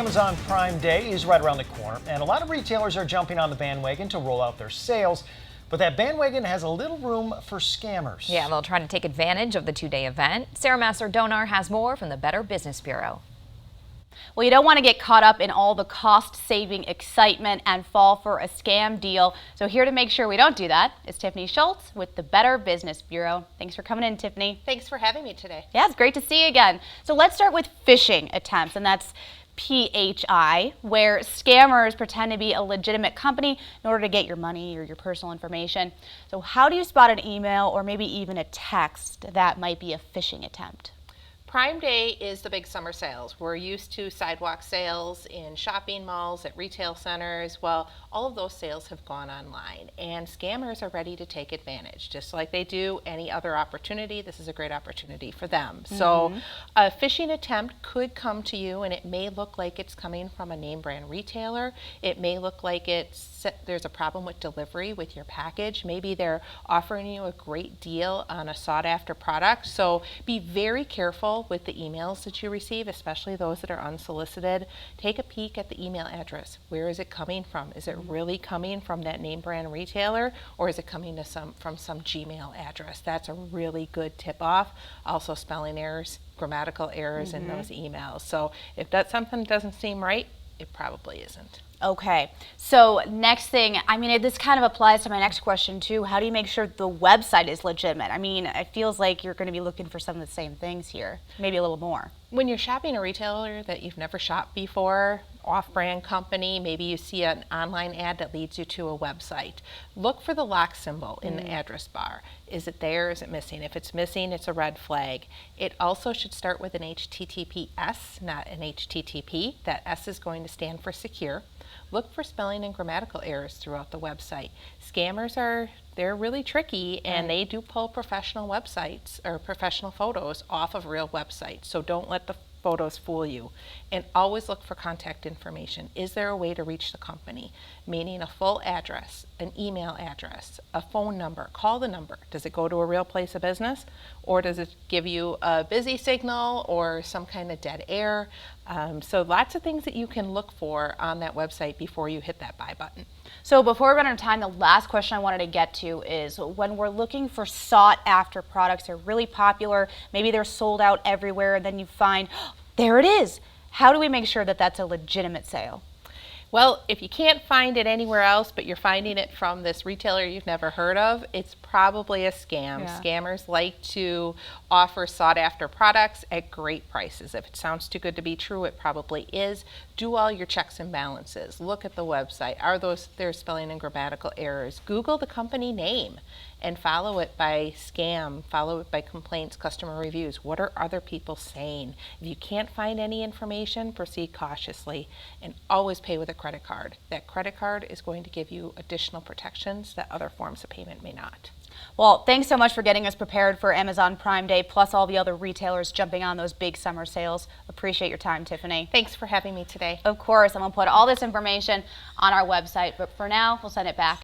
Amazon Prime Day is right around the corner, and a lot of retailers are jumping on the bandwagon to roll out their sales. But that bandwagon has a little room for scammers. Yeah, they'll try to take advantage of the two-day event. Sarah Masser-Donar has more from the Better Business Bureau. Well, you don't want to get caught up in all the cost-saving excitement and fall for a scam deal. So here to make sure we don't do that is Tiffany Schultz with the Better Business Bureau. Thanks for coming in, Tiffany. Thanks for having me today. Yeah, it's great to see you again. So let's start with phishing attempts, and that's PHI, where scammers pretend to be a legitimate company in order to get your money or your personal information. So how do you spot an email or maybe even a text that might be a phishing attempt? Prime Day is the big summer sales. We're used to sidewalk sales in shopping malls, at retail centers. Well, all of those sales have gone online, and scammers are ready to take advantage. Just like they do any other opportunity, this is a great opportunity for them. So a phishing attempt could come to you, and it may look like it's coming from a name brand retailer. It may look like there's a problem with delivery with your package. Maybe they're offering you a great deal on a sought after product. So be very careful with the emails that you receive, especially those that are unsolicited. Take a peek at the email address. Where is it coming from? Is it really coming from that name brand retailer, or is it coming from some Gmail address? That's a really good tip off. Also spelling errors, grammatical errors in those emails. So if that's something that doesn't seem right, it probably isn't. Okay, so next thing, I mean, this kind of applies to my next question too. How do you make sure the website is legitimate? I mean, it feels like you're going to be looking for some of the same things here, maybe a little more. When you're shopping a retailer that you've never shopped before, off-brand company, maybe you see an online ad that leads you to a website. Look for the lock symbol in the address bar. Is it there? Is it missing? If it's missing, it's a red flag. It also should start with an HTTPS, not an HTTP. That S is going to stand for secure. Look for spelling and grammatical errors throughout the website. Scammers they're really tricky, and they do pull professional websites or professional photos off of real websites. So don't let the photos fool you. And always look for contact information. Is there a way to reach the company? Meaning a full address, an email address, a phone number. Call the number. Does it go to a real place of business, or does it give you a busy signal or some kind of dead air? So lots of things that you can look for on that website before you hit that buy button. So before we run out of time, the last question I wanted to get to is when we're looking for sought after products, they're really popular, maybe they're sold out everywhere, and then you find, oh, there it is. How do we make sure that that's a legitimate sale? Well, if you can't find it anywhere else, but you're finding it from this retailer you've never heard of, it's probably a scam. Yeah. Scammers like to offer sought after products at great prices. If it sounds too good to be true, it probably is. Do all your checks and balances. Look at the website. Are there spelling and grammatical errors? Google the company name and follow it by scam, follow it by complaints, customer reviews. What are other people saying? If you can't find any information, proceed cautiously, and always pay with a credit card. That credit card is going to give you additional protections that other forms of payment may not. Well, thanks so much for getting us prepared for Amazon Prime Day, plus all the other retailers jumping on those big summer sales. Appreciate your time, Tiffany. Thanks for having me today. Of course, I'm going to put all this information on our website, but for now, we'll send it back